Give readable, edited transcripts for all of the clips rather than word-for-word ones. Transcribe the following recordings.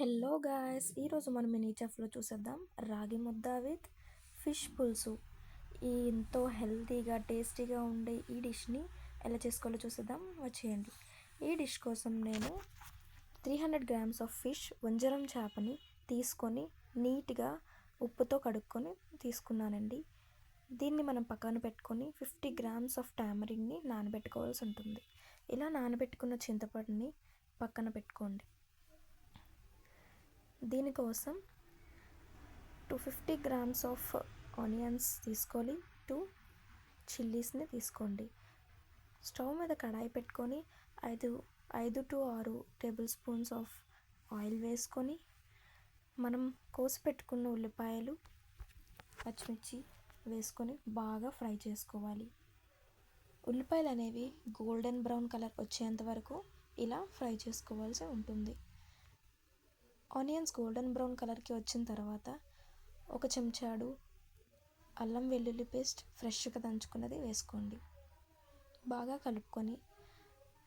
Hello guys, ఈరోజు మనం mini చెఫ్లో చూసేద్దాం రాగి ముద్ద విత్ ఫిష్ పులుసు. ఈ ఎంతో హెల్తీగా టేస్టీగా ఉండే ఈ డిష్ని ఎలా చేసుకోవాలో చూసేద్దాం, వచ్చేయండి. ఈ డిష్ కోసం నేను 300 గ్రామ్స్ ఆఫ్ ఫిష్ వంజరం చేపని తీసుకొని నీట్గా ఉప్పుతో కడుక్కొని తీసుకున్నానండి. దీన్ని మనం పక్కన పెట్టుకొని 50 గ్రామ్స్ ఆఫ్ టామరిన్ని నానబెట్టుకోవాల్సి ఉంటుంది. ఇలా నానబెట్టుకున్న చింతపండుని పక్కన పెట్టుకోండి. దీనికోసం 250 గ్రామ్స్ ఆఫ్ ఆనియన్స్ తీసుకోవాలి, 2 చిల్లీస్ని తీసుకోండి. స్టవ్ మీద కడాయి పెట్టుకొని 5 to 6 table spoons of oil వేసుకొని మనం కోసి పెట్టుకున్న ఉల్లిపాయలు, పచ్చిమిర్చి వేసుకొని బాగా ఫ్రై చేసుకోవాలి. ఉల్లిపాయలు అనేవి గోల్డెన్ బ్రౌన్ కలర్ వచ్చేంత వరకు ఇలా ఫ్రై చేసుకోవాల్సి ఉంటుంది. ఆనియన్స్ గోల్డెన్ బ్రౌన్ కలర్కి వచ్చిన తర్వాత ఒక చెంచాడు అల్లం వెల్లుల్లి పేస్ట్ ఫ్రెష్గా దంచుకున్నది వేసుకోండి. బాగా కలుపుకొని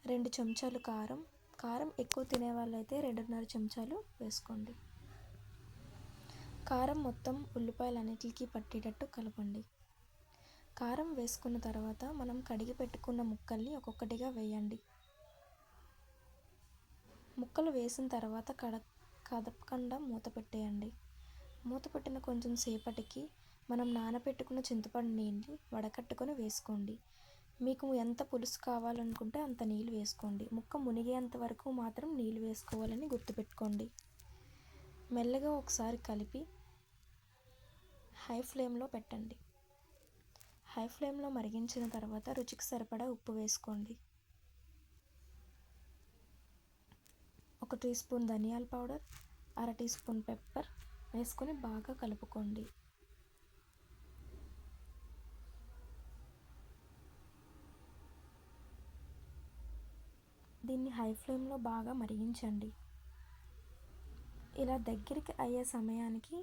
2 చెంచాలు కారం ఎక్కువ తినే వాళ్ళైతే 2.5 చెంచాలు వేసుకోండి. కారం మొత్తం ఉల్లిపాయలన్నిటికీ పట్టేటట్టు కలపండి. కారం వేసుకున్న తర్వాత మనం కడిగి పెట్టుకున్న ముక్కల్ని ఒక్కొక్కటిగా వేయండి. ముక్కలు వేసిన తర్వాత కదపకుండా మూత పెట్టేయండి. మూత పెట్టిన కొంచెం సేపటికి మనం నానబెట్టుకున్న చింతపండు నీళ్ళని వడకట్టుకొని వేసుకోండి. మీకు ఎంత పులుసు కావాలనుకుంటే అంత నీళ్ళు వేసుకోండి. ముక్క మునిగేంత వరకు మాత్రం నీళ్ళు వేసుకోవాలని గుర్తుపెట్టుకోండి. మెల్లగా ఒకసారి కలిపి హై ఫ్లేమ్లో పెట్టండి. హై ఫ్లేమ్లో మరిగించిన తర్వాత రుచికి సరిపడా ఉప్పు వేసుకోండి. 1 టీ స్పూన్ ధనియాల పౌడర్, 1/2 టీ స్పూన్ పెప్పర్ వేసుకొని బాగా కలుపుకోండి. దీన్ని హై ఫ్లేమ్లో బాగా మరిగించండి. ఇలా దగ్గరికి అయ్యే సమయానికి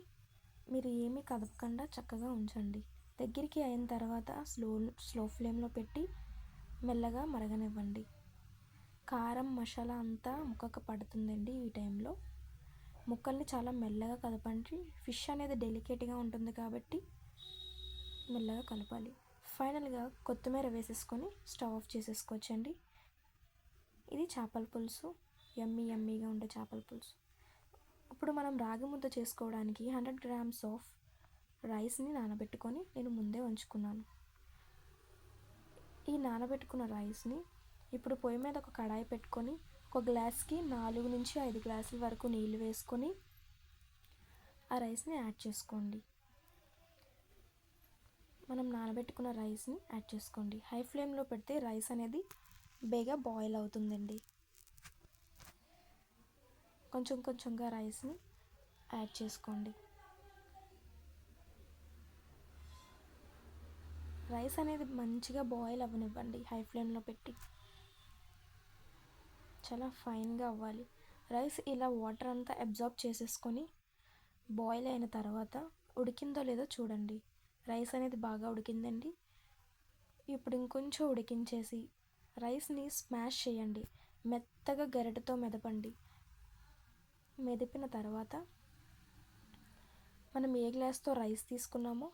మీరు ఏమీ కదపకుండా చక్కగా ఉంచండి. దగ్గరికి అయిన తర్వాత స్లో ఫ్లేమ్లో పెట్టి మెల్లగా మరగనివ్వండి. కారం మసాలా అంతా ముక్కకు పడుతుందండి. ఈ టైంలో ముక్కల్ని చాలా మెల్లగా కలపండి. ఫిష్ అనేది డెలికేట్గా ఉంటుంది కాబట్టి మెల్లగా కలపాలి. ఫైనల్గా కొత్తిమీర వేసేసుకొని స్టవ్ ఆఫ్ చేసేసుకోవచ్చండి. ఇది చేపల పులుసు, యమ్మీగా ఉండే చేపల పులుసు. ఇప్పుడు మనం రాగి ముద్ద చేసుకోవడానికి 100 గ్రామ్స్ ఆఫ్ రైస్ని నానబెట్టుకొని నేను ముందే ఉంచుకున్నాను. ఈ నానబెట్టుకున్న రైస్ని ఇప్పుడు పొయ్యి మీద ఒక కడాయి పెట్టుకొని ఒక గ్లాస్కి 4 నుంచి 5 గ్లాసుల వరకు నీళ్ళు వేసుకొని ఆ రైస్ని యాడ్ చేసుకోండి. మనం నానబెట్టుకున్న రైస్ని యాడ్ చేసుకోండి. హై ఫ్లేమ్లో పెడితే రైస్ అనేది బేగా బాయిల్ అవుతుందండి. కొంచెంగా రైస్ని యాడ్ చేసుకోండి. రైస్ అనేది మంచిగా బాయిల్ అవ్వనివ్వండి. హై ఫ్లేమ్లో పెట్టి చాలా ఫైన్గా అవ్వాలి. రైస్ ఇలా వాటర్ అంతా అబ్జార్బ్ చేసేసుకొని బాయిల్ అయిన తర్వాత ఉడికిందో లేదో చూడండి. రైస్ అనేది బాగా ఉడికిందండి. ఇప్పుడు ఇంకొంచెం ఉడికించేసి రైస్ని స్మాష్ చేయండి. మెత్తగా గరిటెతో మెదపండి. మెదిపిన తర్వాత మనం ఏ గ్లాస్తో రైస్ తీసుకున్నామో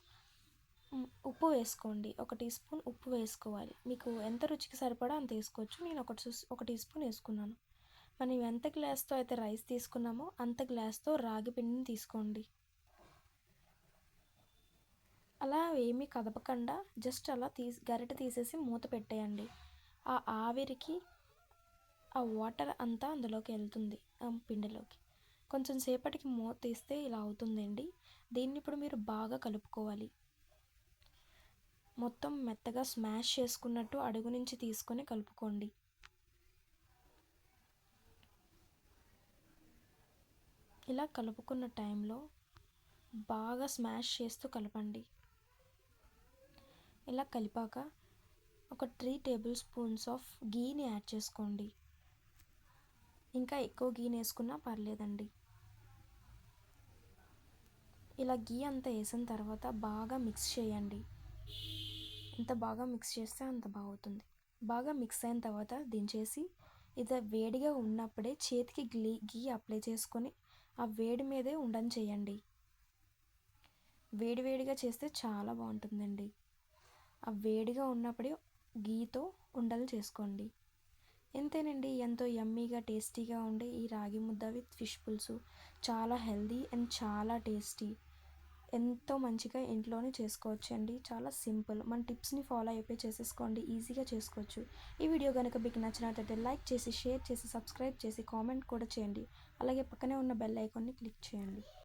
ఉప్పు వేసుకోండి. 1 టీ స్పూన్ ఉప్పు వేసుకోవాలి. మీకు ఎంత రుచికి సరిపడా అంత వేసుకోవచ్చు. నేను 1 టీ స్పూన్ వేసుకున్నాను. మనం ఎంత గ్లాస్తో అయితే రైస్ తీసుకున్నామో అంత గ్లాస్తో రాగి పిండిని తీసుకోండి. అలా ఏమీ కదపకుండా జస్ట్ అలా గరిటె తీసేసి మూత పెట్టేయండి. ఆ ఆవిరికి ఆ వాటర్ అంతా అందులోకి వెళ్తుంది, ఆ పిండిలోకి. కొంచెం సేపటికి మూత తీస్తే ఇలా అవుతుందండి. దీన్ని ఇప్పుడు మీరు బాగా కలుపుకోవాలి. మొత్తం మెత్తగా స్మాష్ చేసుకున్నట్టు అడుగు నుంచి తీసుకొని కలుపుకోండి. ఇలా కలుపుకున్న టైంలో బాగా స్మాష్ చేస్తూ కలపండి. ఇలా కలిపాక ఒక 3 టేబుల్ స్పూన్స్ ఆఫ్ గీని యాడ్ చేసుకోండి. ఇంకా ఎక్కువ గీని వేసుకున్నా పర్లేదండి. ఇలా గీ అంతా వేసిన తర్వాత బాగా మిక్స్ చేయండి. ఎంత బాగా మిక్స్ చేస్తే అంత బాగుంటుంది. బాగా మిక్స్ అయిన తర్వాత దించేసి ఇది వేడిగా ఉన్నప్పుడే చేతికి గీ అప్లై చేసుకొని ఆ వేడి మీదే ఉండని చేయండి. వేడివేడిగా చేస్తే చాలా బాగుంటుందండి. ఆ వేడిగా ఉన్నప్పుడే గీతో ఉండలు చేసుకోండి. ఇంతేనండి, ఎంతో యమ్మీగా టేస్టీగా ఉండే ఈ రాగి ముద్ద విత్ ఫిష్ పులుసు చాలా హెల్దీ అండ్ చాలా టేస్టీ. ఎంతో మంచిగా ఇంట్లోనే చేసుకోవచ్చు అండి. చాలా సింపుల్. మన టిప్స్ని ఫాలో అయిపోయి చేసేసుకోండి, ఈజీగా చేసుకోవచ్చు. ఈ వీడియో కనుక మీకు నచ్చినట్లయితే లైక్ చేసి, షేర్ చేసి, సబ్స్క్రైబ్ చేసి, కామెంట్ కూడా చేయండి. అలాగే పక్కనే ఉన్న బెల్ ఐకాన్ని క్లిక్ చేయండి.